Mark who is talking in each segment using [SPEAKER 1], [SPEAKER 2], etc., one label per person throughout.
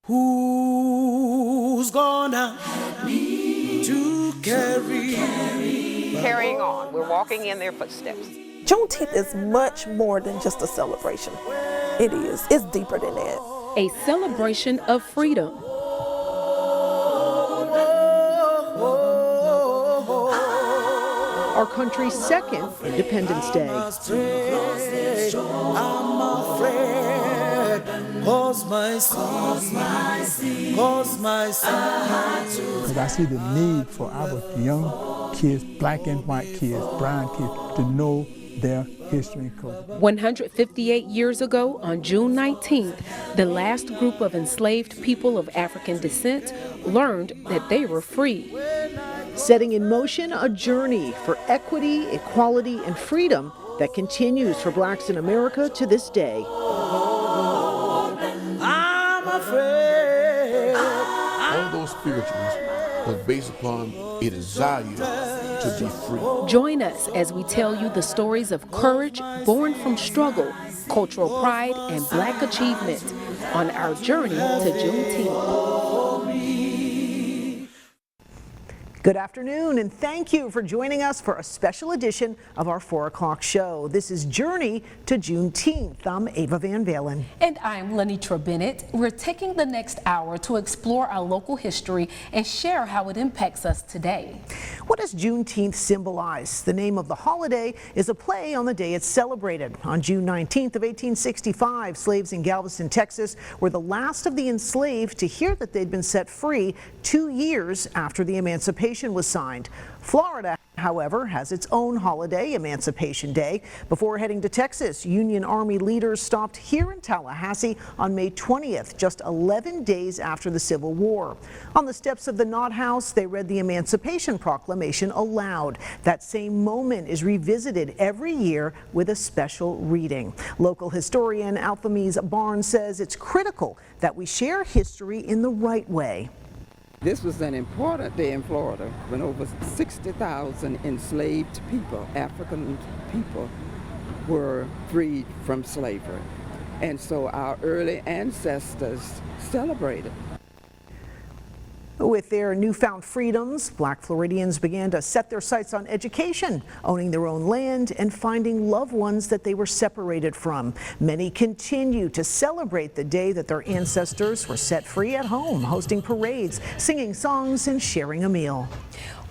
[SPEAKER 1] Who's gonna to
[SPEAKER 2] carrying on. We're walking in their footsteps.
[SPEAKER 3] Juneteenth is much more than just a celebration. It is. It's deeper than that.
[SPEAKER 4] A celebration of freedom.
[SPEAKER 5] Our country's second Independence Day.
[SPEAKER 1] I'm afraid, 'cause my sin.
[SPEAKER 6] Because I see the need for our young kids, black and white kids, brown kids, to know their history and culture.
[SPEAKER 4] 158 years ago, on June 19th, the last group of enslaved people of African descent learned that they were free.
[SPEAKER 5] Setting in motion a journey for equity, equality, and freedom that continues for blacks in America to this day.
[SPEAKER 1] I'm afraid.
[SPEAKER 7] All those spirituals was based upon a desire to be free.
[SPEAKER 4] Join us as we tell you the stories of courage born from struggle, cultural pride, and black achievement on our journey to Juneteenth.
[SPEAKER 5] Good afternoon, and thank you for joining us for a special edition of our 4 o'clock show. This is Journey to Juneteenth. I'm Ava Van Valen.
[SPEAKER 4] And I'm Lenitra Bennett. We're taking the next hour to explore our local history and share how it impacts us today.
[SPEAKER 5] What does Juneteenth symbolize? The name of the holiday is a play on the day it's celebrated. On June 19th of 1865, slaves in Galveston, Texas were the last of the enslaved to hear that they'd been set free 2 years after the Emancipation was signed. Florida, however, has its own holiday, Emancipation Day. Before heading to Texas, Union Army leaders stopped here in Tallahassee on May 20th, just 11 days after the Civil War. On the steps of the Knott House, they read the Emancipation Proclamation aloud. That same moment is revisited every year with a special reading. Local historian Alphamise Barnes says it's critical that we share history in the right way.
[SPEAKER 8] This was an important day in Florida when over 60,000 enslaved people, African people, were freed from slavery. And so our early ancestors celebrated.
[SPEAKER 5] With their newfound freedoms, Black Floridians began to set their sights on education, owning their own land, and finding loved ones that they were separated from. Many continue to celebrate the day that their ancestors were set free at home, hosting parades, singing songs, and sharing a meal.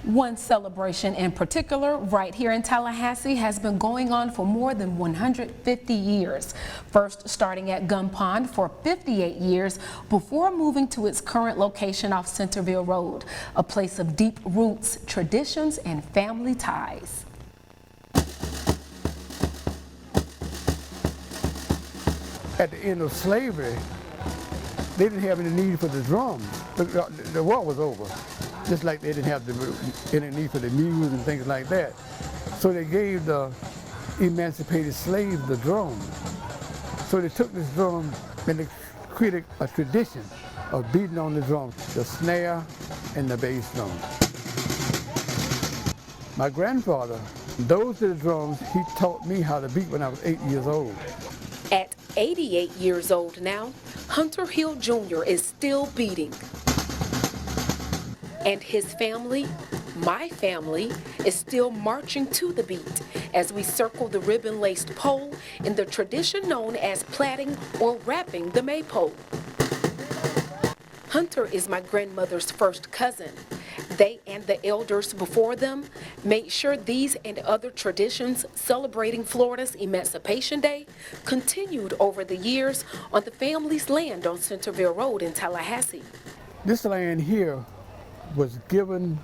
[SPEAKER 4] One celebration in particular right here in Tallahassee has been going on for more than 150 years. First starting at Gun Pond for 58 years before moving to its current location off Centerville Road, a place of deep roots, traditions, and family ties.
[SPEAKER 6] At the end of slavery, they didn't have any need for the drums. The war was over. Just like they didn't have any need for the music and things like that. So they gave the emancipated slaves the drum. So they took this drum and they created a tradition of beating on the drum, the snare and the bass drum. My grandfather, those are the drums he taught me how to beat when I was 8 years old.
[SPEAKER 4] At 88 years old now, Hunter Hill Jr. is still beating. And his family, my family, is still marching to the beat as we circle the ribbon-laced pole in the tradition known as plaiting or wrapping the maypole. Hunter is my grandmother's first cousin. They and the elders before them made sure these and other traditions celebrating Florida's Emancipation Day continued over the years on the family's land on Centerville Road in Tallahassee.
[SPEAKER 6] This land here was given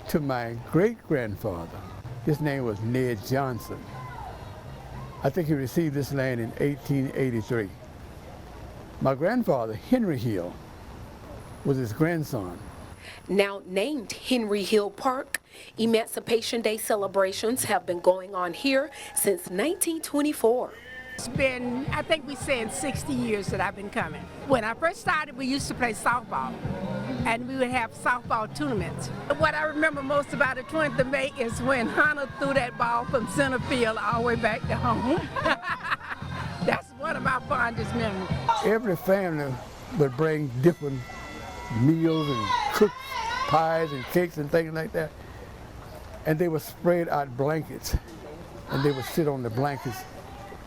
[SPEAKER 6] to my great-grandfather. His name was Ned Johnson. I think he received this land in 1883. My grandfather, Henry Hill, was his grandson.
[SPEAKER 4] Now named Henry Hill Park, Emancipation Day celebrations have been going on here since 1924.
[SPEAKER 9] It's been, I think we said 60 years that I've been coming. When I first started, we used to play softball, and we would have softball tournaments. What I remember most about the 20th of May is when Hunter threw that ball from center field all the way back to home. That's one of my fondest memories.
[SPEAKER 6] Every family would bring different meals and cooked pies and cakes and things like that. And they would spread out blankets, and they would sit on the blankets,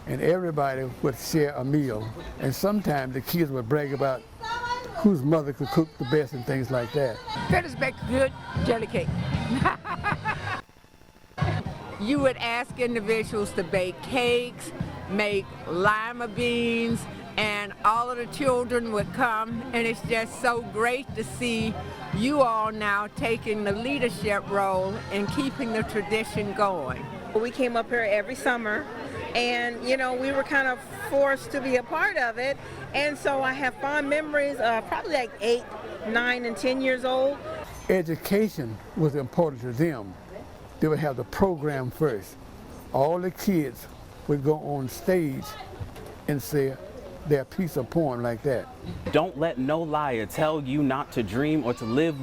[SPEAKER 6] and everybody would share a meal. And sometimes the kids would brag about whose mother could cook the best and things like that.
[SPEAKER 9] Phyllis baked good jelly cake. You would ask individuals to bake cakes, make lima beans, and all of the children would come, and it's just so great to see you all now taking the leadership role in keeping the tradition going.
[SPEAKER 10] We came up here every summer, and you know, we were kind of forced to be a part of it, and so I have fond memories of probably like 8, 9, and 10 years old.
[SPEAKER 6] Education was important to them. They would have the program first. All the kids would go on stage and say their piece of poem like that.
[SPEAKER 11] Don't let no liar tell you not to dream or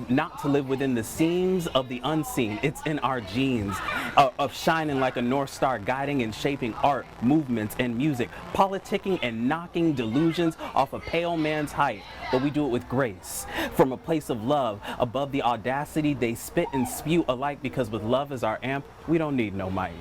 [SPEAKER 11] not to live within the seams of the unseen. It's in our genes of shining like a North Star, guiding and shaping art, movements, and music, politicking and knocking delusions off a pale man's height. But we do it with grace, from a place of love, above the audacity they spit and spew alike, because with love as our amp, we don't need no mic.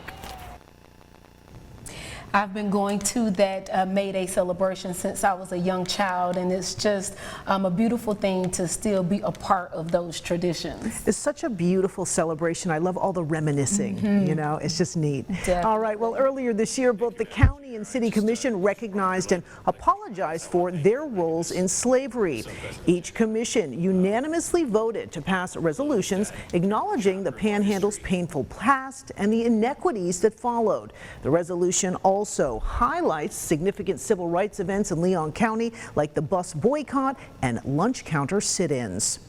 [SPEAKER 4] I've been going to that May Day celebration since I was a young child, and it's just a beautiful thing to still be a part of those traditions.
[SPEAKER 5] It's such a beautiful celebration. I love all the reminiscing, you know, it's just neat.
[SPEAKER 4] Definitely.
[SPEAKER 5] All right, well, earlier this year, both the county and city commission recognized and apologized for their roles in slavery. Each commission unanimously voted to pass resolutions acknowledging the Panhandle's painful past and the inequities that followed. The resolution also highlights significant civil rights events in Leon County, like the bus boycott and lunch counter sit-ins.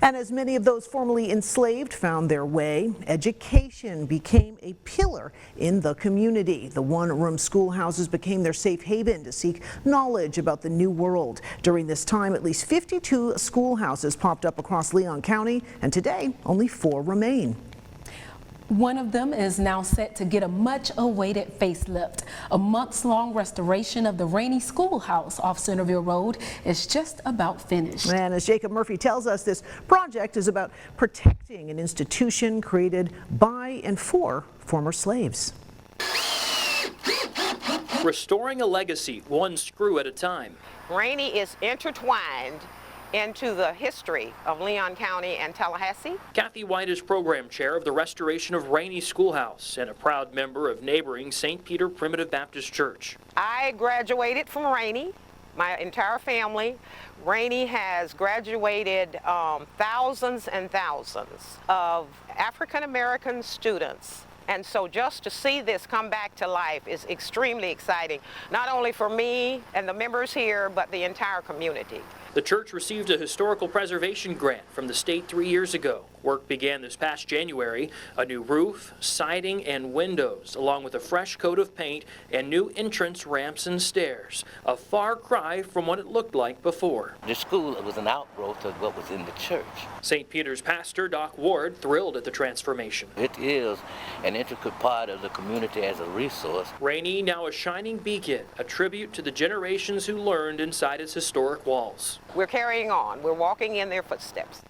[SPEAKER 5] And as many of those formerly enslaved found their way, education became a pillar in the community. The one-room schoolhouses became their safe haven to seek knowledge about the new world. During this time, at least 52 schoolhouses popped up across Leon County, and today only 4 remain.
[SPEAKER 4] One of them is now set to get a much-awaited facelift. A months-long restoration of the Rainey Schoolhouse off Centerville Road is just about finished.
[SPEAKER 5] And as Jacob Murphy tells us, this project is about protecting an institution created by and for former slaves.
[SPEAKER 12] Restoring a legacy, one screw at a time.
[SPEAKER 2] Rainey is intertwined into the history of Leon County and Tallahassee.
[SPEAKER 12] Kathy White is program chair of the restoration of Rainey Schoolhouse and a proud member of neighboring St. Peter Primitive Baptist Church.
[SPEAKER 2] I graduated from Rainey, my entire family. Rainey has graduated thousands and thousands of African American students. And so just to see this come back to life is extremely exciting, not only for me and the members here, but the entire community.
[SPEAKER 12] The church received a historical preservation grant from the state 3 years ago. Work began this past January. A new roof, siding, and windows, along with a fresh coat of paint and new entrance ramps and stairs. A far cry from what it looked like before.
[SPEAKER 13] The school was an outgrowth of what was in the church.
[SPEAKER 12] St. Peter's pastor, Doc Ward, thrilled at the transformation.
[SPEAKER 13] It is an intricate part of the community as a resource.
[SPEAKER 12] Rainey, now a shining beacon, a tribute to the generations who learned inside its historic walls.
[SPEAKER 2] We're carrying on. We're walking in their footsteps.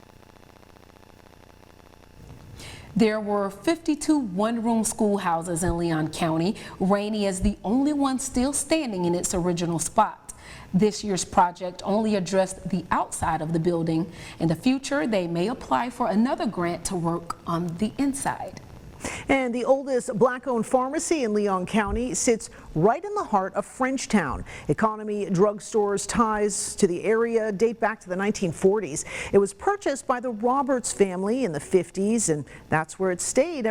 [SPEAKER 4] There were 52 one-room schoolhouses in Leon County. Rainey is the only one still standing in its original spot. This year's project only addressed the outside of the building. In the future, they may apply for another grant to work on the inside.
[SPEAKER 5] And the oldest black-owned pharmacy in Leon County sits right in the heart of Frenchtown. Economy Drugstore's ties to the area date back to the 1940s. It was purchased by the Roberts family in the 50s, and that's where it stayed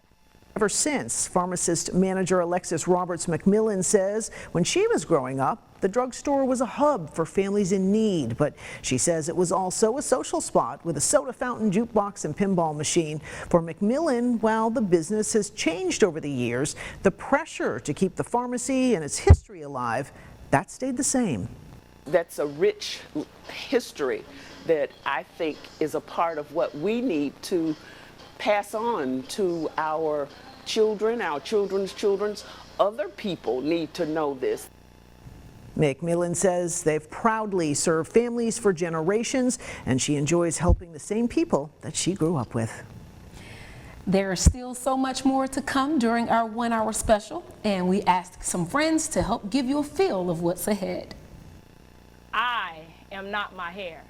[SPEAKER 5] ever since. Pharmacist manager Alexis Roberts McMillan says when she was growing up, the drugstore was a hub for families in need, but she says it was also a social spot with a soda fountain, jukebox, and pinball machine. For McMillan, while the business has changed over the years, the pressure to keep the pharmacy and its history alive, that stayed the same.
[SPEAKER 14] That's a rich history that I think is a part of what we need to pass on to our children, our children's children. Other people need to know this.
[SPEAKER 5] McMillan says they've proudly served families for generations, and she enjoys helping the same people that she grew up with.
[SPEAKER 4] There is still so much more to come during our 1 hour special, and we asked some friends to help give you a feel of what's ahead.
[SPEAKER 15] I am not my hair.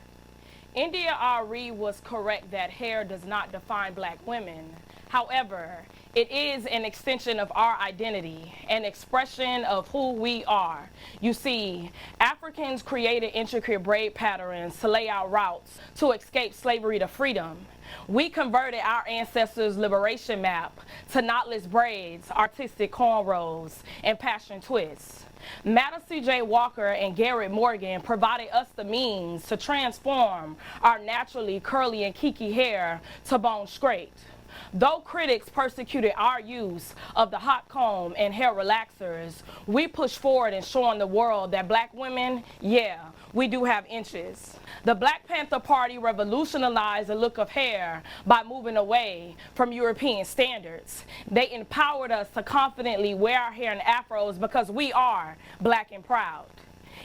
[SPEAKER 15] India R. Reed was correct that hair does not define black women. However, it is an extension of our identity, an expression of who we are. You see, Africans created intricate braid patterns to lay out routes to escape slavery to freedom. We converted our ancestors' liberation map to knotless braids, artistic cornrows, and passion twists. Madam C.J. Walker and Garrett Morgan provided us the means to transform our naturally curly and kiki hair to bone straight. Though critics persecuted our use of the hot comb and hair relaxers, we pushed forward in showing the world that black women, yeah, we do have inches. The Black Panther Party revolutionized the look of hair by moving away from European standards. They empowered us to confidently wear our hair in afros because we are black and proud.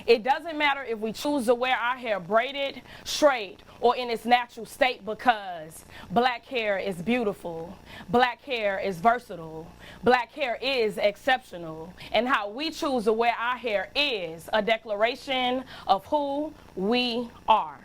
[SPEAKER 15] It doesn't matter if we choose to wear our hair braided, straight, or in its natural state, because black hair is beautiful, black hair is versatile, black hair is exceptional, and how we choose to wear our hair is a declaration of who we are.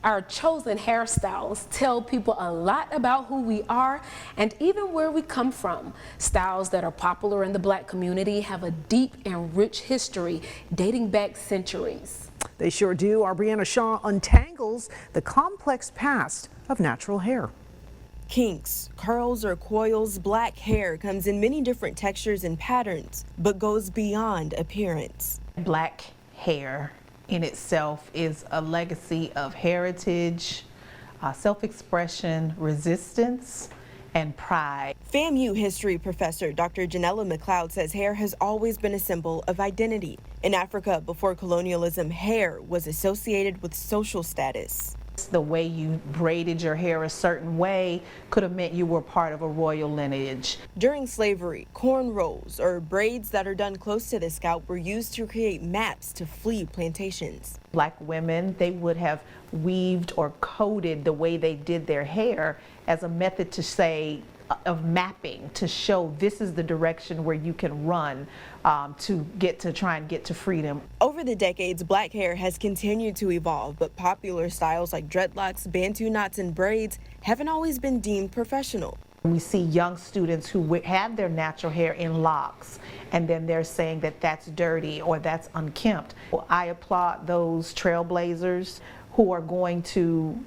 [SPEAKER 4] Our chosen hairstyles tell people a lot about who we are and even where we come from. Styles that are popular in the black community have a deep and rich history dating back centuries.
[SPEAKER 5] They sure do. Our Brianna Shaw untangles the complex past of natural hair.
[SPEAKER 16] Kinks, curls, or coils, black hair comes in many different textures and patterns, but goes beyond appearance.
[SPEAKER 17] Black hair in itself is a legacy of heritage, self-expression, resistance, and pride.
[SPEAKER 16] FAMU history professor Dr. Janella McLeod says hair has always been a symbol of identity. In Africa, before colonialism, hair was associated with social status.
[SPEAKER 17] The way you braided your hair a certain way could have meant you were part of a royal lineage.
[SPEAKER 16] During slavery, cornrows, or braids that are done close to the scalp, were used to create maps to flee plantations.
[SPEAKER 17] Black women, they would have weaved or coded the way they did their hair as a method to say, of mapping, to show this is the direction where you can run to try and get to freedom.
[SPEAKER 16] Over the decades, black hair has continued to evolve, but popular styles like dreadlocks, bantu knots, and braids haven't always been deemed professional.
[SPEAKER 17] We see young students who have their natural hair in locks, and then they're saying that that's dirty or that's unkempt. Well, I applaud those trailblazers who are going to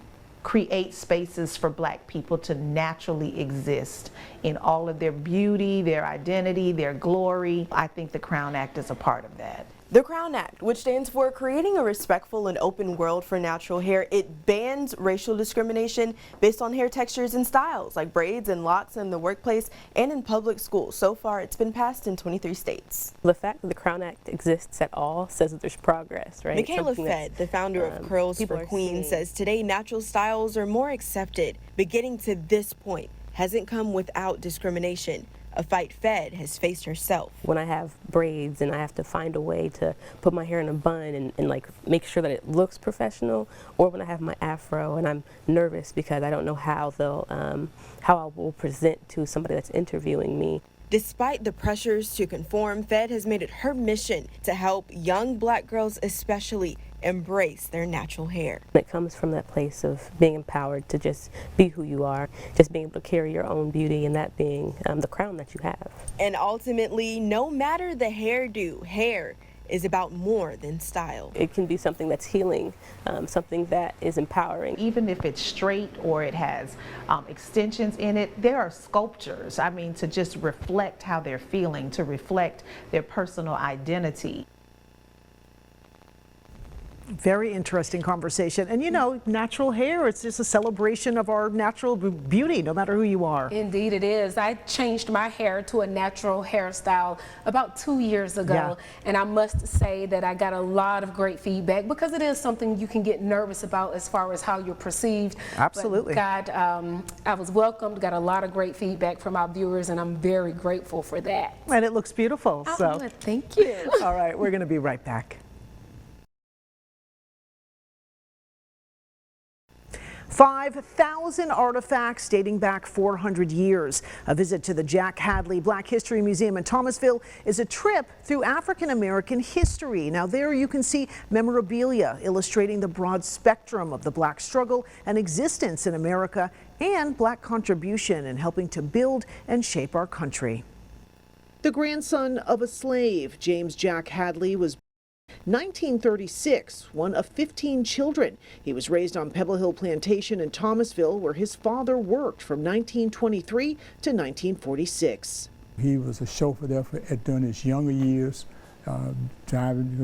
[SPEAKER 17] create spaces for black people to naturally exist in all of their beauty, their identity, their glory. I think the Crown Act is a part of that.
[SPEAKER 16] The Crown Act, which stands for Creating a Respectful and Open World for Natural Hair, it bans racial discrimination based on hair textures and styles, like braids and locks in the workplace and in public schools. So far, it's been passed in 23 states.
[SPEAKER 18] The fact that the Crown Act exists at all says that there's progress, right?
[SPEAKER 16] Michaela Fedd, the founder of Curls for Queens, says today natural styles are more accepted, but getting to this point hasn't come without discrimination. A fight Fedd has faced herself.
[SPEAKER 18] When I have braids and I have to find a way to put my hair in a bun and like make sure that it looks professional, or when I have my afro and I'm nervous because I don't know how how I will present to somebody that's interviewing me.
[SPEAKER 16] Despite the pressures to conform, Fedd has made it her mission to help young black girls especially embrace their natural hair.
[SPEAKER 18] It comes from that place of being empowered to just be who you are, just being able to carry your own beauty, and that being the crown that you have.
[SPEAKER 16] And ultimately, no matter the hairdo, hair is about more than style.
[SPEAKER 18] It can be something that's healing, something that is empowering.
[SPEAKER 17] Even if it's straight or it has extensions in it, there are sculptures, I mean, to just reflect how they're feeling, to reflect their personal identity.
[SPEAKER 5] Very interesting conversation. And you know, natural hair, it's just a celebration of our natural beauty, no matter who you are.
[SPEAKER 4] Indeed it is. I changed my hair to a natural hairstyle about 2 years ago. And I must say that I got a lot of great feedback because it is something you can get nervous about as far as how you're perceived.
[SPEAKER 5] Absolutely.
[SPEAKER 4] But I was welcomed, got a lot of great feedback from our viewers, and I'm very grateful for that.
[SPEAKER 5] And it looks beautiful. So
[SPEAKER 4] thank you.
[SPEAKER 5] All right, we're going to be right back. 5,000 artifacts dating back 400 years. A visit to the Jack Hadley Black History Museum in Thomasville is a trip through African American history. Now there you can see memorabilia illustrating the broad spectrum of the black struggle and existence in America and black contribution in helping to build and shape our country. The grandson of a slave, James Jack Hadley, was 1936, one of 15 children. He was raised on Pebble Hill Plantation in Thomasville, where his father worked from 1923 to 1946.
[SPEAKER 6] He was a chauffeur there during his younger years, driving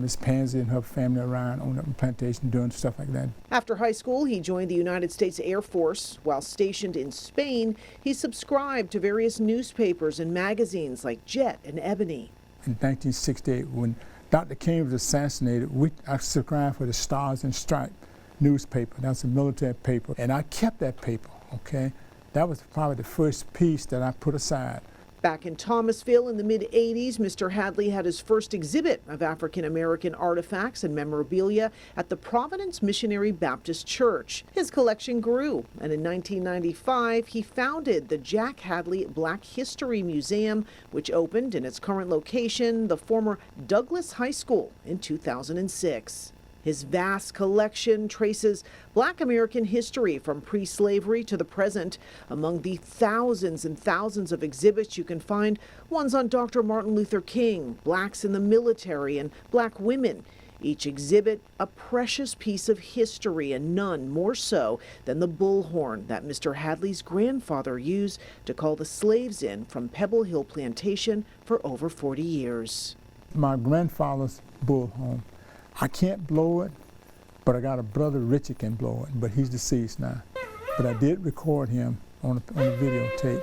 [SPEAKER 6] Miss Pansy and her family around on the plantation, doing stuff like that.
[SPEAKER 5] After high school, he joined the United States Air Force. While stationed in Spain, he subscribed to various newspapers and magazines like Jet and Ebony.
[SPEAKER 6] In 1968, when Dr. King was assassinated, I subscribed for the Stars and Stripes newspaper. That's a military paper. And I kept that paper, okay? That was probably the first piece that I put aside.
[SPEAKER 5] Back in Thomasville in the mid-'80s, Mr. Hadley had his first exhibit of African-American artifacts and memorabilia at the Providence Missionary Baptist Church. His collection grew, and in 1995, he founded the Jack Hadley Black History Museum, which opened in its current location, the former Douglas High School, in 2006. His vast collection traces Black American history from pre-slavery to the present. Among the thousands and thousands of exhibits you can find ones on Dr. Martin Luther King, blacks in the military, and black women. Each exhibit a precious piece of history, and none more so than the bullhorn that Mr. Hadley's grandfather used to call the slaves in from Pebble Hill Plantation for over 40 years.
[SPEAKER 6] My grandfather's bullhorn. I can't blow it, but I got a brother, Richard, can blow it, but he's deceased now. But I did record him on a videotape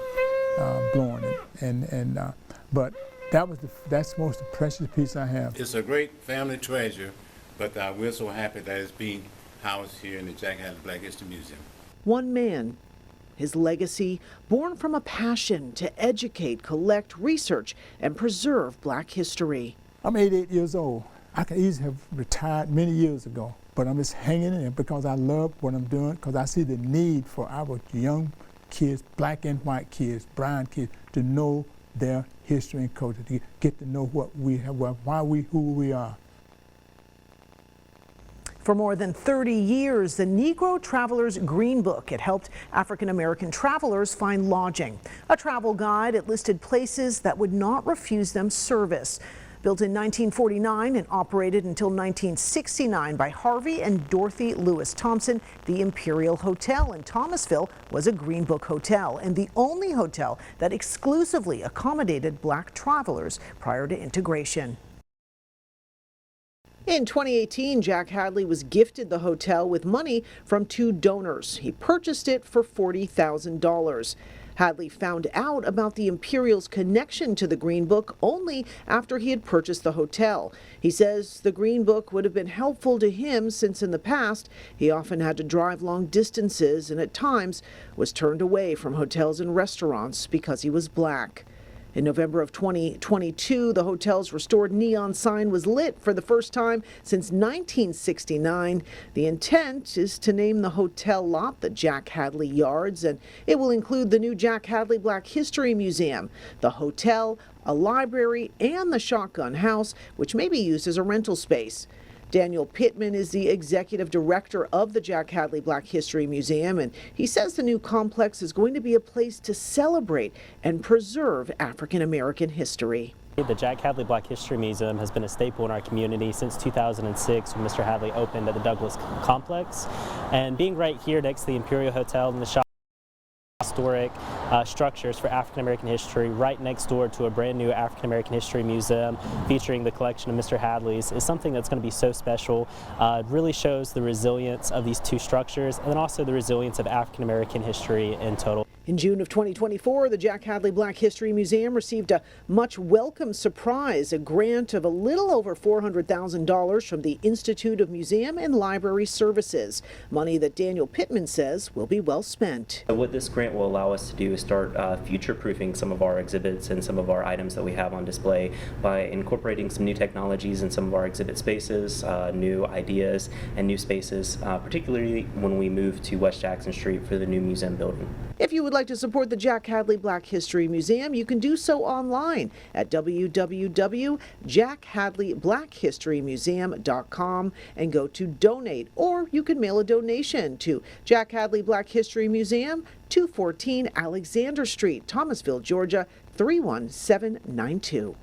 [SPEAKER 6] blowing it, but that's the most precious piece I have.
[SPEAKER 19] It's a great family treasure, but we're so happy that it's being housed here in the Jack Hadley Black History Museum.
[SPEAKER 5] One man, his legacy born from a passion to educate, collect, research, and preserve black history.
[SPEAKER 6] I'm 88 years old. I could easily have retired many years ago, but I'm just hanging in there because I love what I'm doing, because I see the need for our young kids, black and white kids, brown kids, to know their history and culture, to get to know what we have, who we are.
[SPEAKER 5] For more than 30 years, the Negro Traveler's Green Book, it helped African American travelers find lodging. A travel guide, it listed places that would not refuse them service. Built in 1949 and operated until 1969 by Harvey and Dorothy Lewis Thompson, the Imperial Hotel in Thomasville was a Green Book hotel and the only hotel that exclusively accommodated black travelers prior to integration. In 2018, Jack Hadley was gifted the hotel with money from 2 donors. He purchased it for $40,000. Hadley found out about the Imperial's connection to the Green Book only after he had purchased the hotel. He says the Green Book would have been helpful to him since in the past he often had to drive long distances and at times was turned away from hotels and restaurants because he was black. In November of 2022, the hotel's restored neon sign was lit for the first time since 1969. The intent is to name the hotel lot the Jack Hadley Yards, and it will include the new Jack Hadley Black History Museum, the hotel, a library, and the Shotgun House, which may be used as a rental space. Daniel Pittman is the executive director of the Jack Hadley Black History Museum, and he says the new complex is going to be a place to celebrate and preserve African American history.
[SPEAKER 20] The Jack Hadley Black History Museum has been a staple in our community since 2006 when Mr. Hadley opened at the Douglas complex. And being right here next to the Imperial Hotel and the shop, historic, structures for African American history right next door to a brand new African American History Museum featuring the collection of Mr. Hadley's is something that's going to be so special. It really shows the resilience of these two structures and then also the resilience of African American history in total.
[SPEAKER 5] In June of 2024, the Jack Hadley Black History Museum received a much welcome surprise, a grant of a little over $400,000 from the Institute of Museum and Library Services, money that Daniel Pittman says will be well spent.
[SPEAKER 21] What this grant will allow us to do is start future-proofing some of our exhibits and some of our items that we have on display by incorporating some new technologies in some of our exhibit spaces, new ideas and new spaces, particularly when we move to West Jackson Street for the new museum building.
[SPEAKER 5] If you would like to support the Jack Hadley Black History Museum, you can do so online at www.jackhadleyblackhistorymuseum.com and go to donate, or you can mail a donation to Jack Hadley Black History Museum, 214 Alexander Street, Thomasville, Georgia, 31792.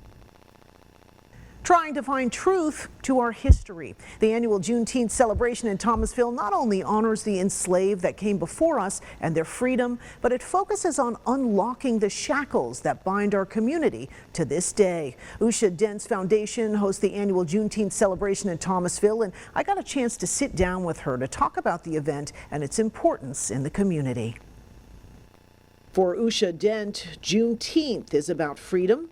[SPEAKER 5] Trying to find truth to our history. The annual Juneteenth celebration in Thomasville not only honors the enslaved that came before us and their freedom, but it focuses on unlocking the shackles that bind our community to this day. Usha Dent's Foundation hosts the annual Juneteenth celebration in Thomasville, and I got a chance to sit down with her to talk about the event and its importance in the community. For Usha Dent, Juneteenth is about freedom,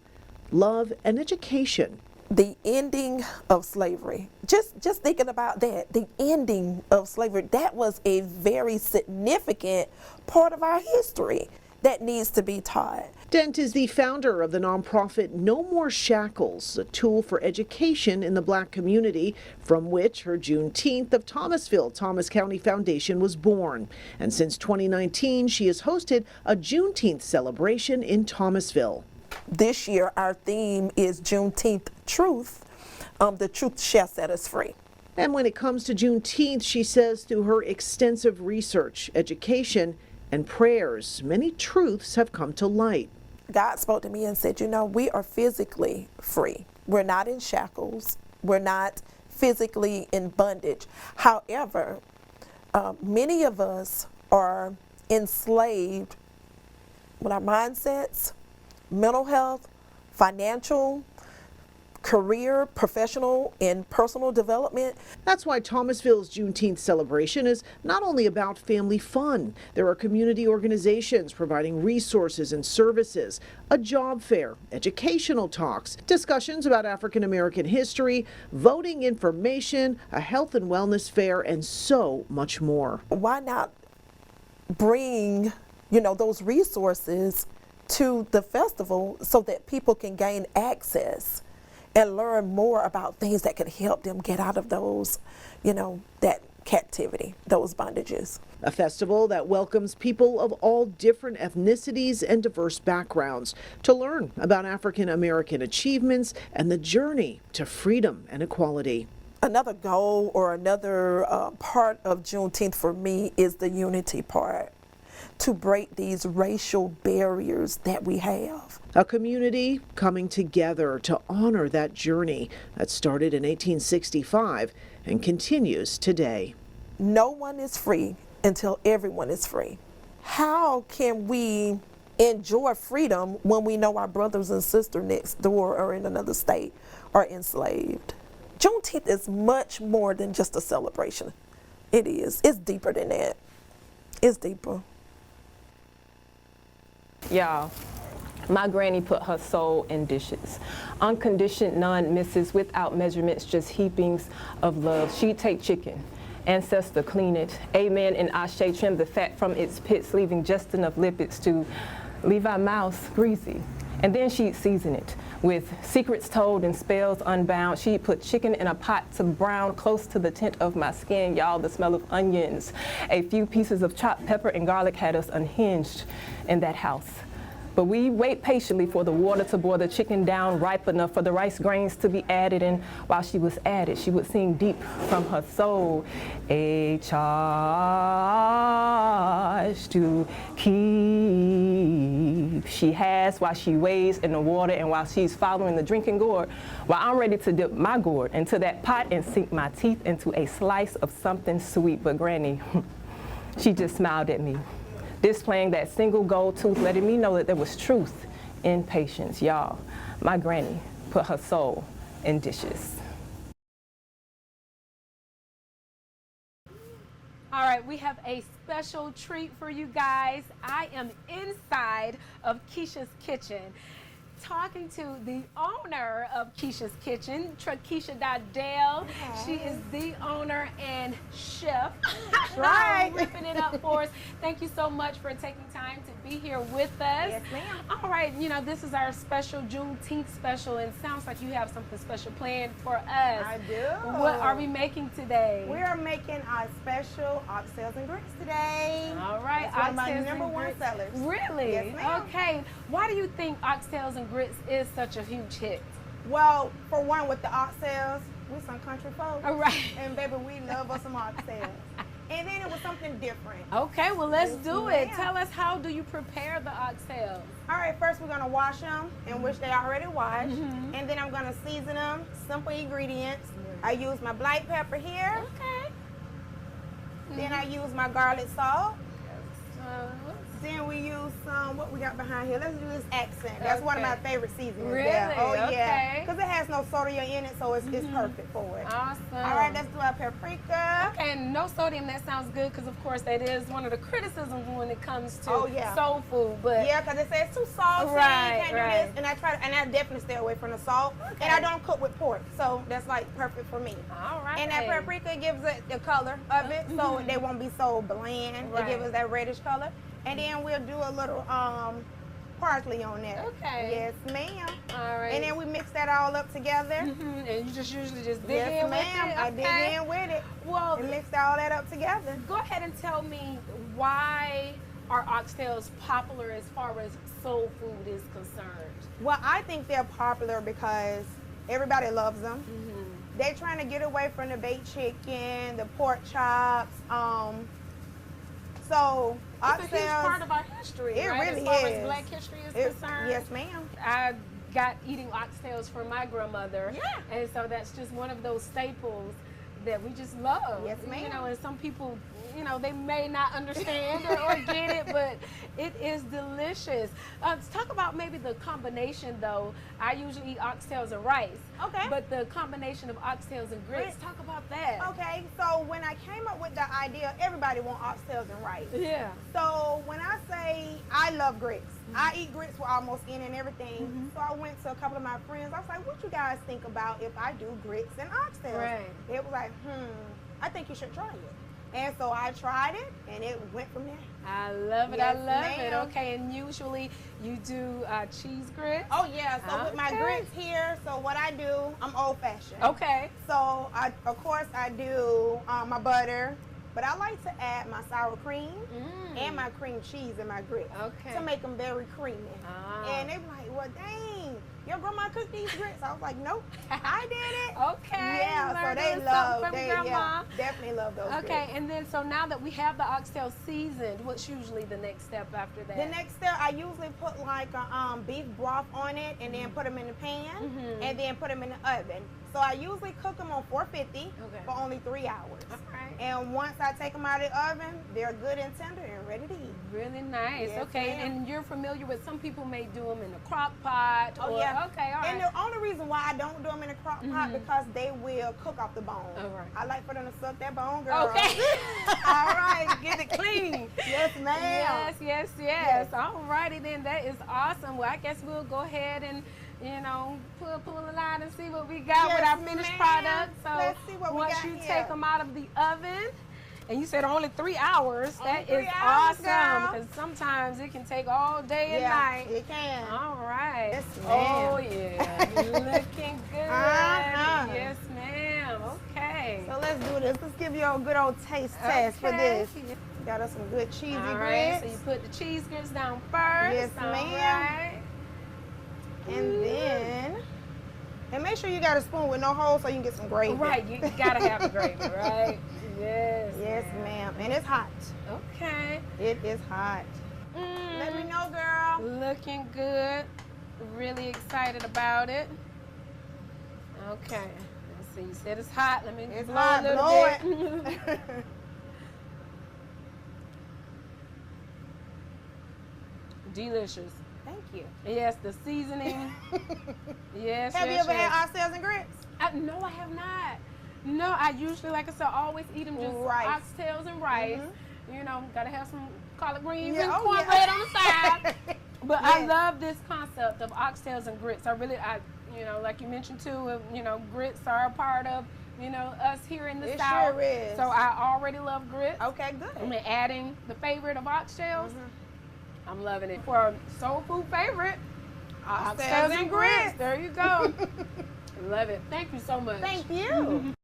[SPEAKER 5] love, and education.
[SPEAKER 3] The ending of slavery, just thinking about that, the ending of slavery, that was a very significant part of our history that needs to be taught.
[SPEAKER 5] Dent is the founder of the nonprofit No More Shackles, a tool for education in the Black community, from which her Juneteenth of Thomasville, Thomas County Foundation was born. And since 2019, she has hosted a Juneteenth celebration in Thomasville.
[SPEAKER 3] This year, our theme is Juneteenth Truth. The truth shall set us free.
[SPEAKER 5] And when it comes to Juneteenth, she says through her extensive research, education, and prayers, many truths have come to light.
[SPEAKER 3] God spoke to me and said, you know, we are physically free. We're not in shackles. We're not physically in bondage. However, many of us are enslaved with our mindsets, mental health, financial, career, professional, and personal development.
[SPEAKER 5] That's why Thomasville's Juneteenth celebration is not only about family fun. There are community organizations providing resources and services, a job fair, educational talks, discussions about African American history, voting information, a health and wellness fair, and so much more.
[SPEAKER 3] Why not bring, those resources to the festival so that people can gain access and learn more about things that could help them get out of those, that captivity, those bondages.
[SPEAKER 5] A festival that welcomes people of all different ethnicities and diverse backgrounds to learn about African American achievements and the journey to freedom and equality.
[SPEAKER 3] Another goal or another part of Juneteenth for me is the unity part, to break these racial barriers that we have.
[SPEAKER 5] A community coming together to honor that journey that started in 1865 and continues today.
[SPEAKER 3] No one is free until everyone is free. How can we enjoy freedom when we know our brothers and sisters next door or in another state are enslaved? Juneteenth is much more than just a celebration. It is. It's deeper than that. It's deeper.
[SPEAKER 22] Y'all, my granny put her soul in dishes. Unconditioned, none misses, without measurements, just heapings of love. She'd take chicken, ancestor clean it, amen, and ashe trim the fat from its pits, leaving just enough lipids to leave our mouths greasy. And then she'd season it with secrets told and spells unbound. She'd put chicken in a pot to brown close to the tint of my skin, y'all, the smell of onions. A few pieces of chopped pepper and garlic had us unhinged in that house. But we wait patiently for the water to boil the chicken down ripe enough for the rice grains to be added. And while she was at it, she would sing deep from her soul, a charge to keep. She has while she wades in the water and while she's following the drinking gourd, while I'm ready to dip my gourd into that pot and sink my teeth into a slice of something sweet. But Granny, she just smiled at me. displaying that single gold tooth, letting me know that there was truth in patience. Y'all, my granny put her soul in dishes.
[SPEAKER 4] All right, we have a special treat for you guys. I am inside of Keisha's kitchen, talking to the owner of Keisha's Kitchen, Keisha Dodell. She is the owner and chef.
[SPEAKER 1] Right.
[SPEAKER 4] Ripping it up for us. Thank you so much for taking time to be here with us.
[SPEAKER 1] Yes, ma'am.
[SPEAKER 4] All right, you know, this is our special Juneteenth special, and it sounds like you have something special planned for us.
[SPEAKER 1] I do.
[SPEAKER 4] What are we making today?
[SPEAKER 1] We are making our special oxtails and grits today.
[SPEAKER 4] All right,
[SPEAKER 1] It's one of my
[SPEAKER 4] oxtails
[SPEAKER 1] number
[SPEAKER 4] and
[SPEAKER 1] one
[SPEAKER 4] grits.
[SPEAKER 1] sellers.
[SPEAKER 4] Really?
[SPEAKER 1] Yes, ma'am.
[SPEAKER 4] Okay. Why do you think oxtails and grits is such a huge hit?
[SPEAKER 1] Well, for one, with the oxtails, we some country folks.
[SPEAKER 4] All right.
[SPEAKER 1] And baby, we love us some oxtails. And then it was something different.
[SPEAKER 4] Okay, well, let's
[SPEAKER 1] Yes,
[SPEAKER 4] do it.
[SPEAKER 1] ma'am.
[SPEAKER 4] Tell us, how do you prepare the oxtails?
[SPEAKER 1] All right, first we're gonna wash them, in which they already washed. And then I'm gonna season them, simple ingredients. I use my black pepper here.
[SPEAKER 4] Okay.
[SPEAKER 1] Then I use my garlic salt. Then we use some, what we got behind here, let's do this accent. That's one of my favorite seasonings.
[SPEAKER 4] Really?
[SPEAKER 1] There. Oh yeah,
[SPEAKER 4] Okay.
[SPEAKER 1] because it has no sodium in it, so it's perfect for it.
[SPEAKER 4] Awesome.
[SPEAKER 1] All right, let's do our paprika.
[SPEAKER 4] Okay, and no sodium, that sounds good, because of course that is one of the criticisms when it comes to
[SPEAKER 1] Oh, yeah.
[SPEAKER 4] soul food. But
[SPEAKER 1] Yeah, because it says too salty,
[SPEAKER 4] Right,
[SPEAKER 1] you can't
[SPEAKER 4] right.
[SPEAKER 1] do this. And I try to, and I definitely stay away from the salt.
[SPEAKER 4] Okay.
[SPEAKER 1] And I don't cook with pork, so that's like perfect for me.
[SPEAKER 4] All right.
[SPEAKER 1] And that paprika gives it the color of it, so they won't be so bland.
[SPEAKER 4] Right.
[SPEAKER 1] It gives us that reddish color. And then we'll do a little parsley on there.
[SPEAKER 4] Okay.
[SPEAKER 1] Yes, ma'am.
[SPEAKER 4] All right.
[SPEAKER 1] And then we mix that all up together.
[SPEAKER 4] And you just usually just dig
[SPEAKER 1] Yes,
[SPEAKER 4] in with
[SPEAKER 1] ma'am.
[SPEAKER 4] it?
[SPEAKER 1] I dig
[SPEAKER 4] Okay.
[SPEAKER 1] in with it.
[SPEAKER 4] Well,
[SPEAKER 1] And mix all that up together.
[SPEAKER 4] go ahead and tell me, why are oxtails popular as far as soul food is concerned?
[SPEAKER 1] Well, I think they're popular because everybody loves them. They're trying to get away from the baked chicken, the pork chops. So
[SPEAKER 4] It's a huge
[SPEAKER 1] oxtails,
[SPEAKER 4] part of our history,
[SPEAKER 1] it
[SPEAKER 4] right?
[SPEAKER 1] really
[SPEAKER 4] as far
[SPEAKER 1] is.
[SPEAKER 4] as Black history is
[SPEAKER 1] It-
[SPEAKER 4] concerned.
[SPEAKER 1] yes, ma'am.
[SPEAKER 4] I got eating oxtails from my grandmother.
[SPEAKER 1] Yeah.
[SPEAKER 4] And so that's just one of those staples that we just love.
[SPEAKER 1] Yes, ma'am.
[SPEAKER 4] You know, and some people, you know, they may not understand or get it, but it is delicious. Let's talk about maybe the combination, though. I usually eat oxtails and rice.
[SPEAKER 1] Okay.
[SPEAKER 4] But the combination of oxtails and grits, talk about that.
[SPEAKER 1] Okay, so when I came up with the idea, everybody want oxtails and rice.
[SPEAKER 4] Yeah.
[SPEAKER 1] So when I say I love grits, I eat grits with almost any and everything. So I went to a couple of my friends. I was like, what you guys think about if I do grits and oxtails?
[SPEAKER 4] Right.
[SPEAKER 1] It was like, I think you should try it. And so I tried it, and it went from there.
[SPEAKER 4] I love it.
[SPEAKER 1] Yes,
[SPEAKER 4] I love it.
[SPEAKER 1] ma'am.
[SPEAKER 4] Okay, and usually you do cheese grits.
[SPEAKER 1] Oh yeah, so with my
[SPEAKER 4] Okay.
[SPEAKER 1] grits here, so what I do, I'm old fashioned.
[SPEAKER 4] Okay.
[SPEAKER 1] So of course I do my butter, but I like to add my sour cream and my cream cheese in my grits
[SPEAKER 4] Okay.
[SPEAKER 1] to make them very creamy.
[SPEAKER 4] Ah.
[SPEAKER 1] And they were like, well, dang, your grandma cooked these grits. I was like, nope, I did it.
[SPEAKER 4] Okay.
[SPEAKER 1] Yeah,
[SPEAKER 4] learned
[SPEAKER 1] so they
[SPEAKER 4] a little something
[SPEAKER 1] love,
[SPEAKER 4] from
[SPEAKER 1] they
[SPEAKER 4] grandma.
[SPEAKER 1] definitely love those
[SPEAKER 4] Okay,
[SPEAKER 1] grits.
[SPEAKER 4] and then so now that we have the oxtail seasoned, what's usually the next step after that?
[SPEAKER 1] The next step, I usually put like a beef broth on it and then put them in the pan and then put them in the oven. So I usually cook them on 450 for only 3 hours.
[SPEAKER 4] Okay.
[SPEAKER 1] And once I take them out of the oven, they're good and tender and ready to eat.
[SPEAKER 4] Really nice.
[SPEAKER 1] Yes,
[SPEAKER 4] Okay,
[SPEAKER 1] ma'am.
[SPEAKER 4] and you're familiar with, some people may do them in a crock pot.
[SPEAKER 1] Oh
[SPEAKER 4] or,
[SPEAKER 1] yeah.
[SPEAKER 4] Okay, all right.
[SPEAKER 1] And the only reason why I don't do them in a crock pot because they will cook off the bone.
[SPEAKER 4] All right.
[SPEAKER 1] I like for them to suck that bone, girl.
[SPEAKER 4] Okay.
[SPEAKER 1] All right.
[SPEAKER 4] Get it clean.
[SPEAKER 1] Yes, ma'am.
[SPEAKER 4] Yes, yes, yes.
[SPEAKER 1] Yes.
[SPEAKER 4] All righty then, that is awesome. Well, I guess we'll go ahead and, you know, pull a line and see what we got with
[SPEAKER 1] Yes,
[SPEAKER 4] our finished
[SPEAKER 1] ma'am.
[SPEAKER 4] product. So
[SPEAKER 1] Let's see what we
[SPEAKER 4] once
[SPEAKER 1] got
[SPEAKER 4] you
[SPEAKER 1] here.
[SPEAKER 4] take them out of the oven, and you said only 3 hours, that
[SPEAKER 1] Only
[SPEAKER 4] is
[SPEAKER 1] 3 hours,
[SPEAKER 4] awesome.
[SPEAKER 1] girl.
[SPEAKER 4] Because sometimes it can take all day and night.
[SPEAKER 1] It can.
[SPEAKER 4] All right.
[SPEAKER 1] Yes,
[SPEAKER 4] Oh,
[SPEAKER 1] ma'am.
[SPEAKER 4] yeah. Looking good.
[SPEAKER 1] Uh-huh.
[SPEAKER 4] Yes, ma'am. Okay.
[SPEAKER 1] So let's do this. Let's give you a good old taste test for
[SPEAKER 4] Okay.
[SPEAKER 1] this. Got us some good cheesy
[SPEAKER 4] All right,
[SPEAKER 1] grits.
[SPEAKER 4] so you put the cheese grits down first.
[SPEAKER 1] Yes,
[SPEAKER 4] All
[SPEAKER 1] ma'am.
[SPEAKER 4] right.
[SPEAKER 1] And then, and make sure you got a spoon with no holes so you can get some gravy.
[SPEAKER 4] Right, you gotta have the gravy, right? Yes.
[SPEAKER 1] Yes, ma'am. And it's hot.
[SPEAKER 4] Okay.
[SPEAKER 1] It is hot. Let me know, girl.
[SPEAKER 4] Looking good. Really excited about it. Okay. Let's see. You said it's hot. Let me
[SPEAKER 1] It's
[SPEAKER 4] blow
[SPEAKER 1] hot.
[SPEAKER 4] a little
[SPEAKER 1] Blow
[SPEAKER 4] bit.
[SPEAKER 1] it.
[SPEAKER 4] Delicious.
[SPEAKER 1] Thank you.
[SPEAKER 4] Yes, the seasoning. Yes.
[SPEAKER 1] Have you ever had oxtails and grits?
[SPEAKER 4] No, I have not. No, I usually, like I said, always eat them just oxtails and rice. You know, gotta have some collard greens and cornbread on the side. But I love this concept of oxtails and grits. You know, like you mentioned too, you know, grits are a part of, you know, us here in the South.
[SPEAKER 1] Sure is.
[SPEAKER 4] So I already love grits.
[SPEAKER 1] Okay, good.
[SPEAKER 4] I'm adding the favorite of oxtails. I'm loving it. For a soul food favorite, oxtails and grits. There you go. Love it. Thank you so much.
[SPEAKER 1] Thank you.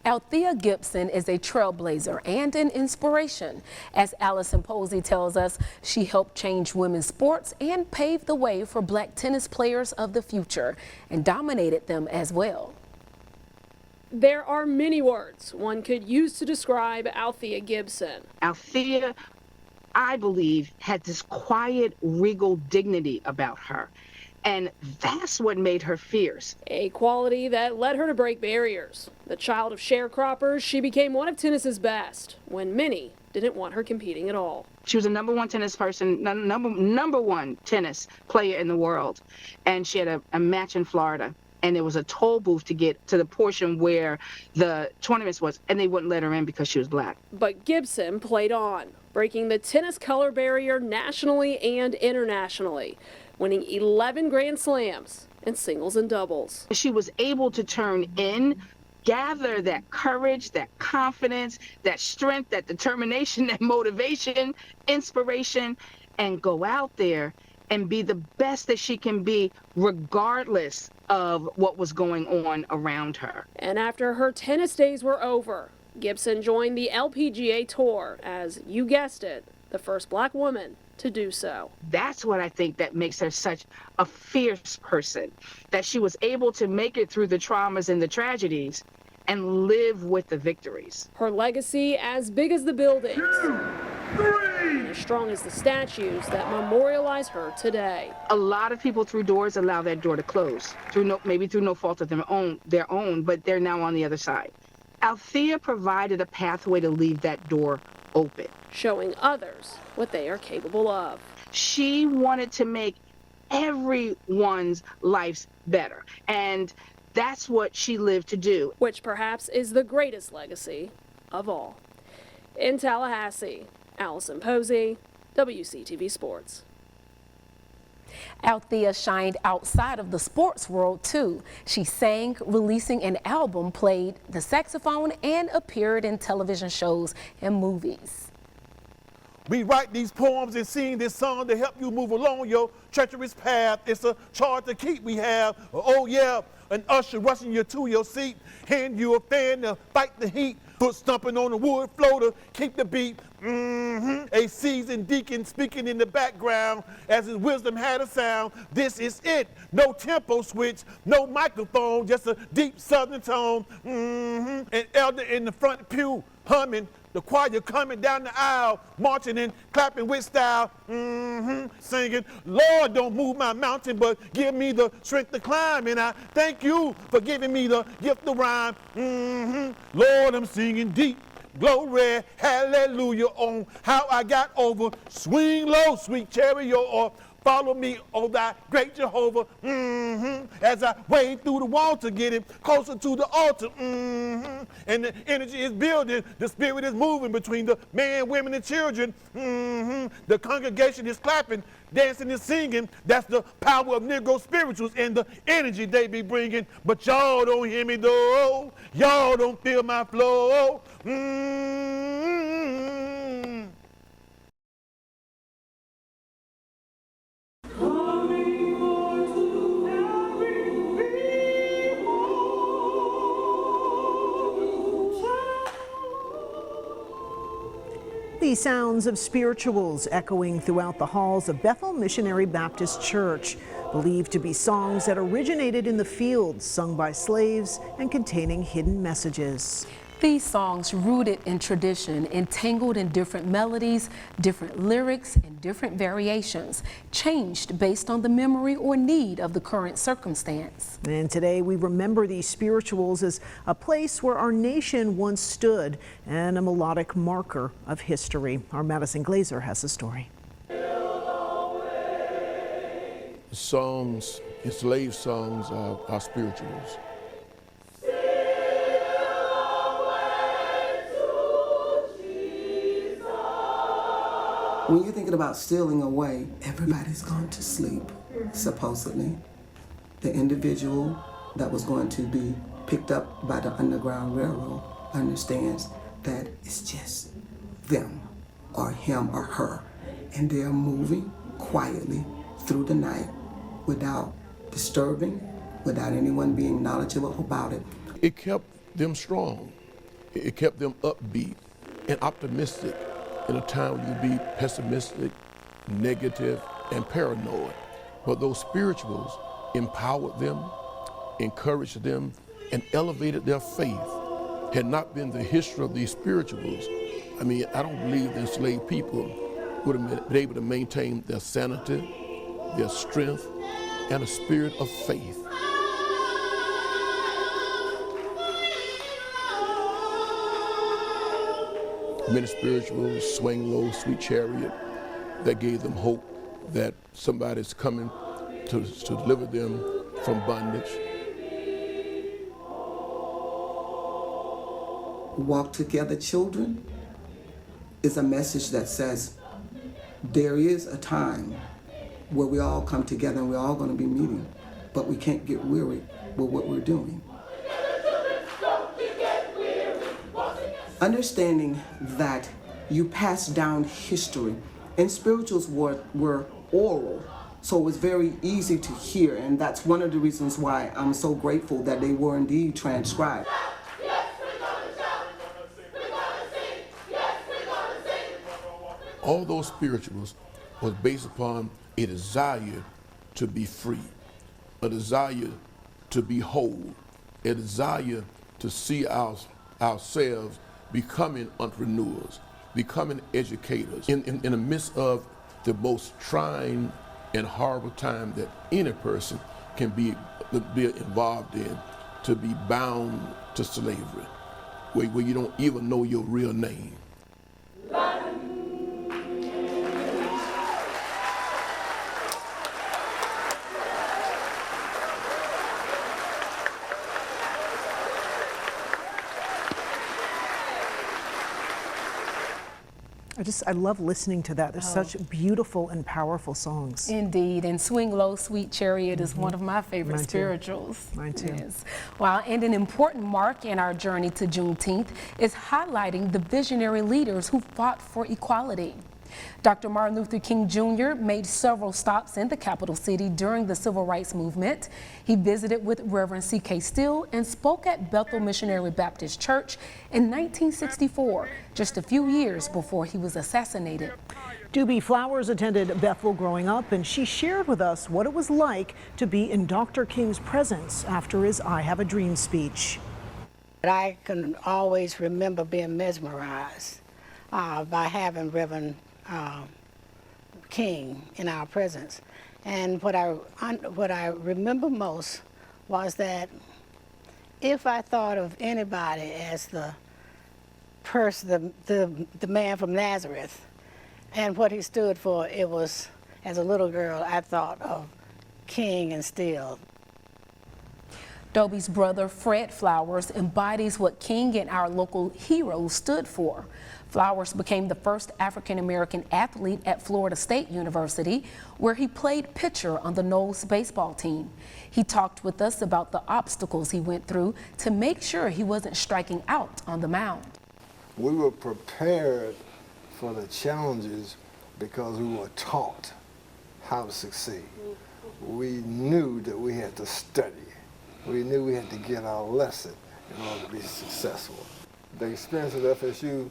[SPEAKER 4] Althea Gibson is a trailblazer and an inspiration. As Allison Posey tells us, she helped change women's sports and paved the way for black tennis players of the future and dominated them as well.
[SPEAKER 7] There are many words one could use to describe Althea Gibson.
[SPEAKER 8] Althea, I believe, had this quiet, regal dignity about her. And that's what made her fierce.
[SPEAKER 7] A quality that led her to break barriers. The child of sharecroppers, she became one of tennis's best, when many didn't want her competing at all.
[SPEAKER 8] She was a number one tennis person, number one tennis player in the world. And she had a match in Florida. And there was a toll booth to get to the portion where the tournaments was, and they wouldn't let her in because she was black.
[SPEAKER 7] But Gibson played on, breaking the tennis color barrier nationally and internationally, winning 11 Grand Slams in singles and doubles.
[SPEAKER 8] She was able to turn in, gather that courage, that confidence, that strength, that determination, that motivation, inspiration, and go out there and be the best that she can be regardless of what was going on around her.
[SPEAKER 7] And after her tennis days were over, Gibson joined the LPGA Tour as, you guessed it, the first black woman to do so.
[SPEAKER 8] That's what I think that makes her such a fierce person, that she was able to make it through the traumas and the tragedies and live with the victories.
[SPEAKER 7] Her legacy as big as the buildings, and as strong as the statues that memorialize her today.
[SPEAKER 8] A lot of people through doors allow that door to close, maybe through no fault of their own, but they're now on the other side. Althea provided a pathway to leave that door open,
[SPEAKER 7] showing others what they are capable of.
[SPEAKER 8] She wanted to make everyone's lives better, and that's what she lived to do.
[SPEAKER 7] Which perhaps is the greatest legacy of all. In Tallahassee, Allison Posey, WCTV Sports.
[SPEAKER 4] Althea shined outside of the sports world too. She sang, releasing an album, played the saxophone, and appeared in television shows and movies.
[SPEAKER 23] We write these poems and sing this song to help you move along your treacherous path. It's a charge to keep we have. Oh yeah, an usher rushing you to your seat, hand you a fan to fight the heat, foot stumping on the wood floor to keep the beat. A seasoned deacon speaking in the background as his wisdom had a sound. This is it, no tempo switch, no microphone, just a deep southern tone. An elder in the front pew humming, the choir coming down the aisle, marching and clapping with style, singing, Lord, don't move my mountain, but give me the strength to climb. And I thank you for giving me the gift to rhyme. Lord, I'm singing deep, glory, hallelujah, on how I got over. Swing low, sweet chariot, or follow me, oh thy great Jehovah, as I wade through the wall to get it closer to the altar, and the energy is building, the spirit is moving between the men, women, and children, the congregation is clapping, dancing and singing. That's the power of Negro spirituals and the energy they be bringing, but y'all don't hear me though, y'all don't feel my flow.
[SPEAKER 5] The sounds of spirituals echoing throughout the halls of Bethel Missionary Baptist Church, believed to be songs that originated in the fields, sung by slaves and containing hidden messages.
[SPEAKER 4] These songs, rooted in tradition, entangled in different melodies, different lyrics, and different variations, changed based on the memory or need of the current circumstance.
[SPEAKER 5] And today we remember these spirituals as a place where our nation once stood and a melodic marker of history. Our Madison Glazer has the story.
[SPEAKER 23] Songs, enslaved songs are spirituals.
[SPEAKER 9] When you're thinking about stealing away, everybody's gone to sleep, supposedly. The individual that was going to be picked up by the Underground Railroad understands that it's just them or him or her, and they're moving quietly through the night without disturbing, without anyone being knowledgeable about it.
[SPEAKER 23] It kept them strong. It kept them upbeat and optimistic in a time when you'd be pessimistic, negative, and paranoid. But those spirituals empowered them, encouraged them, and elevated their faith. Had not been the history of these spirituals, I mean, I don't believe the enslaved people would have been able to maintain their sanity, their strength, and a spirit of faith. Many spirituals, Swing Low, Sweet Chariot, that gave them hope that somebody's coming to deliver them from bondage.
[SPEAKER 9] Walk Together Children is a message that says there is a time where we all come together and we're all going to be meeting, but we can't get weary with what we're doing. Understanding that you pass down history, and spirituals were oral, so it was very easy to hear, and that's one of the reasons why I'm so grateful that they were indeed transcribed.
[SPEAKER 23] All those spirituals was based upon a desire to be free, a desire to be whole, a desire to see ourselves becoming entrepreneurs, becoming educators in the midst of the most trying and horrible time that any person can be involved in, to be bound to slavery, where you don't even know your real name.
[SPEAKER 5] I love listening to that. They're such beautiful and powerful songs.
[SPEAKER 4] Indeed, and Swing Low, Sweet Chariot is one of my favorite spirituals.
[SPEAKER 5] Mine too.
[SPEAKER 4] Yes. Wow, and an important mark in our journey to Juneteenth is highlighting the visionary leaders who fought for equality. Dr. Martin Luther King Jr. made several stops in the capital city during the civil rights movement. He visited with Reverend C.K. Steele and spoke at Bethel Missionary Baptist Church in 1964, just a few years before he was assassinated.
[SPEAKER 5] Doobie Flowers attended Bethel growing up, and she shared with us what it was like to be in Dr. King's presence after his I Have a Dream speech.
[SPEAKER 10] I can always remember being mesmerized by having Reverend King in our presence, and what I remember most was that if I thought of anybody as the person, the man from Nazareth, and what he stood for, it was, as a little girl, I thought of King and Steele.
[SPEAKER 4] Dobie's brother, Fred Flowers, embodies what King and our local heroes stood for. Flowers became the first African-American athlete at Florida State University, where he played pitcher on the Knowles baseball team. He talked with us about the obstacles he went through to make sure he wasn't striking out on the mound.
[SPEAKER 11] We were prepared for the challenges because we were taught how to succeed. We knew that we had to study. We knew we had to get our lesson in order to be successful. The experience at FSU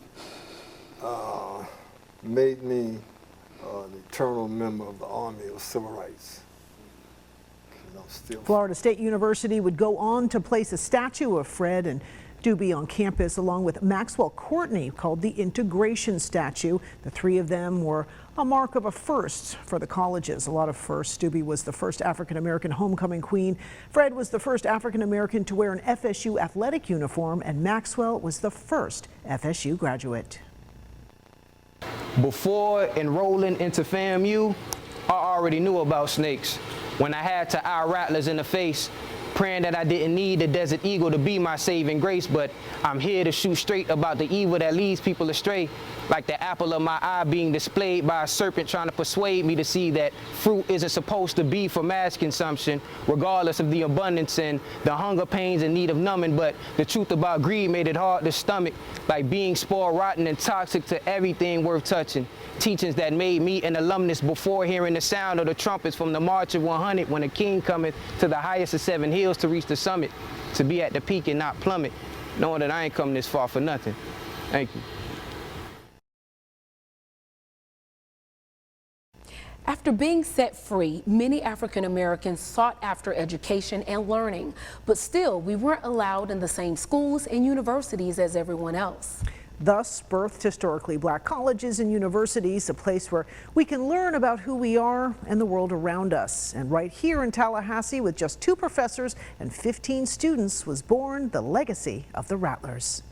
[SPEAKER 11] made me an eternal member of the Army of Civil Rights.
[SPEAKER 5] Florida State University would go on to place a statue of Fred and Doobie on campus along with Maxwell Courtney called the Integration Statue. The three of them were a mark of a first for the colleges. A lot of firsts. Doobie was the first African-American homecoming queen. Fred was the first African-American to wear an FSU athletic uniform, and Maxwell was the first FSU graduate.
[SPEAKER 2] Before enrolling into FAMU, I already knew about snakes. When I had to eye rattlers in the face, praying that I didn't need the Desert Eagle to be my saving grace, but I'm here to shoot straight about the evil that leads people astray, like the apple of my eye being displayed by a serpent trying to persuade me to see that fruit isn't supposed to be for mass consumption, regardless of the abundance and the hunger pains in need of numbing. But the truth about greed made it hard to stomach, like being spoiled, rotten, and toxic to everything worth touching. Teachings that made me an alumnus before hearing the sound of the trumpets from the March of 100 when a king cometh to the highest of 7 hills to reach the summit, to be at the peak and not plummet, knowing that I ain't come this far for nothing. Thank you.
[SPEAKER 4] After being set free, many African Americans sought after education and learning, but still we weren't allowed in the same schools and universities as everyone else.
[SPEAKER 5] Thus birthed historically black colleges and universities, a place where we can learn about who we are and the world around us. And right here in Tallahassee, with just 2 professors and 15 students, was born the legacy of the Rattlers.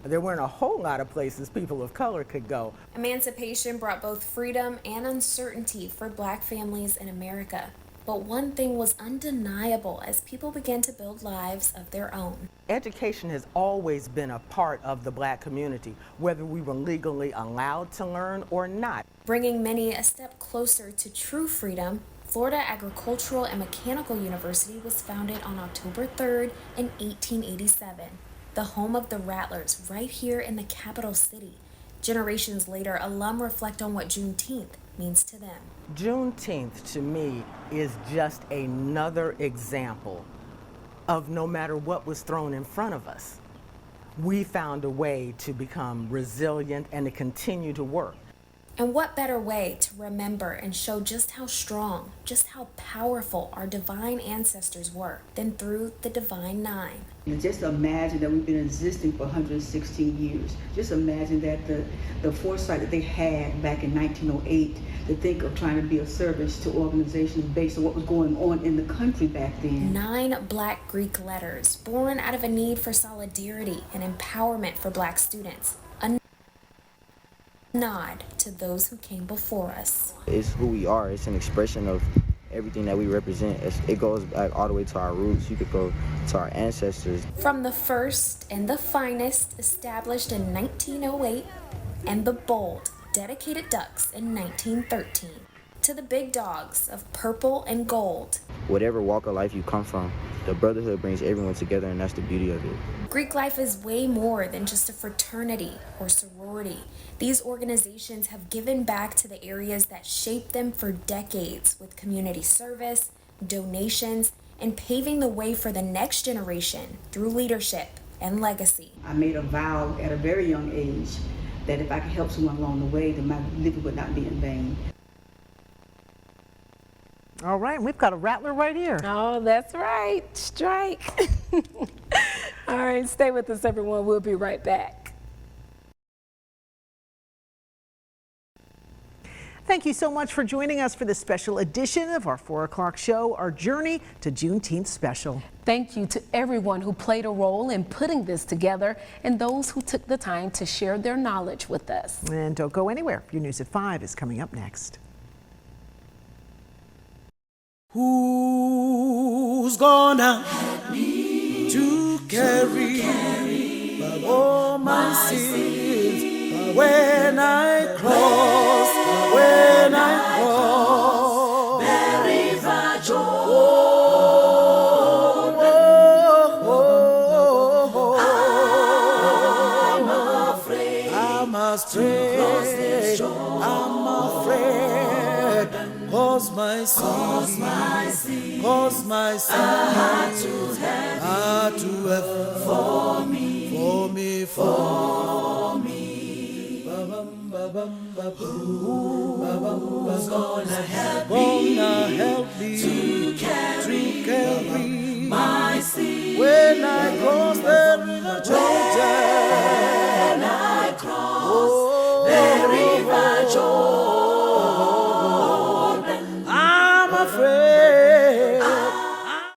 [SPEAKER 12] There weren't a whole lot of places people of color could go.
[SPEAKER 13] Emancipation brought both freedom and uncertainty for black families in America. But one thing was undeniable as people began to build lives of their own.
[SPEAKER 12] Education has always been a part of the black community, whether we were legally allowed to learn or not.
[SPEAKER 13] Bringing many a step closer to true freedom, Florida Agricultural and Mechanical University was founded on October 3rd in 1887, the home of the Rattlers right here in the capital city. Generations later, alum reflect on what Juneteenth means to them.
[SPEAKER 12] Juneteenth to me is just another example of no matter what was thrown in front of us, we found a way to become resilient and to continue to work.
[SPEAKER 13] And what better way to remember and show just how strong, just how powerful our divine ancestors were than through the Divine Nine.
[SPEAKER 24] And just imagine that we've been existing for 116 years. Just imagine that the foresight that they had back in 1908 to think of trying to be of service to organizations based on what was going on in the country back then. 9 black Greek letters born out of a need for solidarity and empowerment for black students. A nod to those who came before us.
[SPEAKER 25] It's who we are. It's an expression of everything that we represent. It goes back all the way to our roots. You could go to our ancestors.
[SPEAKER 13] From the first and the finest, established in 1908, and the bold, dedicated ducks in 1913, to the big dogs of purple and gold.
[SPEAKER 25] Whatever walk of life you come from, the brotherhood brings everyone together, and that's the beauty of it.
[SPEAKER 13] Greek life is way more than just a fraternity or sorority. These organizations have given back to the areas that shaped them for decades with community service, donations, and paving the way for the next generation through leadership and legacy.
[SPEAKER 24] I made a vow at a very young age that if I could help someone along the way, then my living would not be in vain.
[SPEAKER 5] All right, we've got a Rattler right here.
[SPEAKER 4] Oh, that's right. Strike. All right, stay with us, everyone. We'll be right back.
[SPEAKER 5] Thank you so much for joining us for this special edition of our 4 o'clock show, our Journey to Juneteenth Special.
[SPEAKER 4] Thank you to everyone who played a role in putting this together and those who took the time to share their knowledge with us.
[SPEAKER 5] And don't go anywhere. Your News at 5 is coming up next.
[SPEAKER 26] Who's gonna help me to carry all my sins when I cross the river Jordan? I'm afraid, I'm afraid, 'cause my sin, had to have for me. Who's gonna help me to carry my sin when I cross the river River Jordan. I'm afraid.